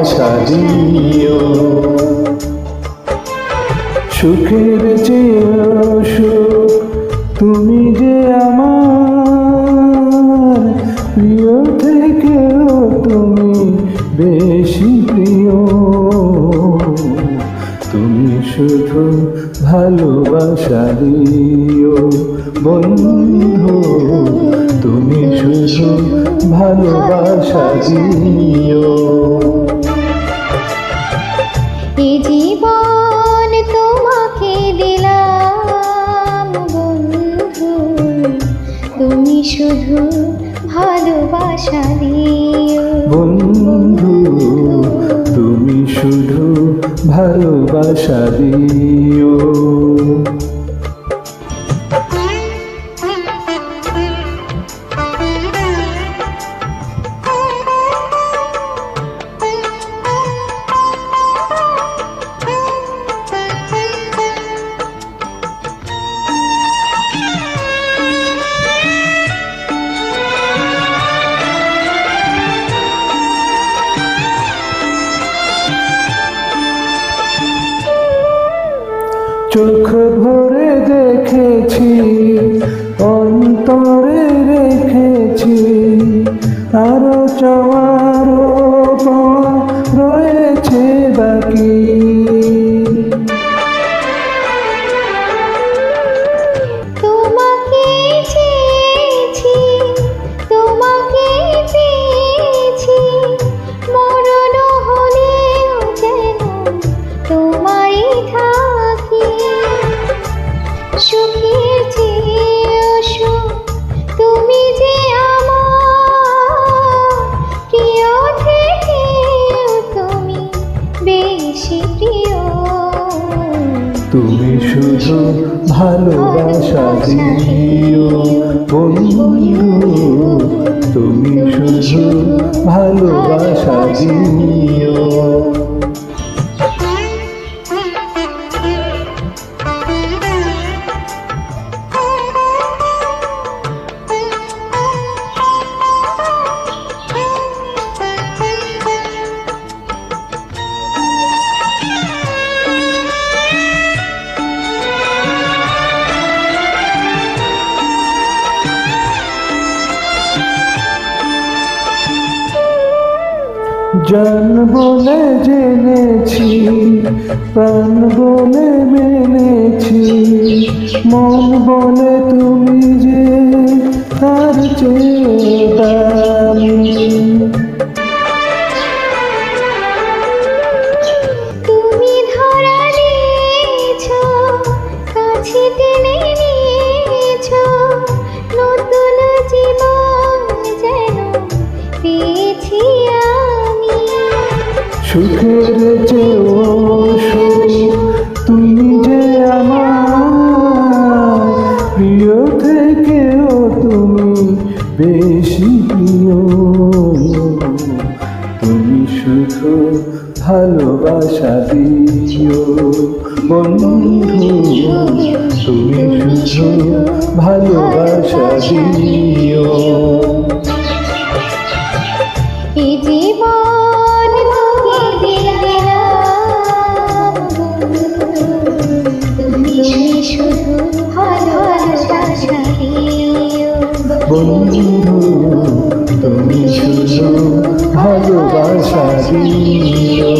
ভালোবাসা দিও। সুখের চেয়েও সুখ তুমি যে আমার, প্রিয় থেকেও তুমি বেশি প্রিয়। তুমি শুধু ভালোবাসা দিও বন্ধু, তুমি শুধু ভালোবাসা দিও। এই জীবন তোমাকে দিলাম বন্ধু, তুমি শুধু ভালোবাসা দিও বন্ধু, তুমি শুধু ভালোবাসা দিও। চোখ ভরে দেখেছি, অন্তরে রেখেছি, আরো চাওয়ার রয়েছে বাকি। তোমাকে চেয়েছি, তোমাকে পেয়েছি, মরণ হলেও যেন তোমারই থাকি। সুখের চেয়েও সুখ তুমি যে আমার, প্রিয় থেকেও তুমি বেশি প্রিয়। তুমি শুধু ভালোবাসা দিও বন্ধু, তুমি শুধু ভালোবাসা দিও। জান বলে জেনেছি, প্রাণ বলে মেনেছি, মন বলে তুমি যে তার চেয়ে দামি। তুমি ধরা দিয়েছ, কাছে টেনে নিয়েছ, নতুন জীবন যেন পেয়েছি আমি। সুখের চেয়েও সুখ তুমি যে আমার, প্রিয় থেকেও তুমি বেশি প্রিয়। তুমি শুধু ভালোবাসা দিও বন্ধু, তুমি শুধু ভালোবাসা দিও। এই জীবন তোমাকে দিলাম তুমি শুধু ভালোবাসা দিও বন্ধু, তুমি শুধু ভালোবাসা দিও।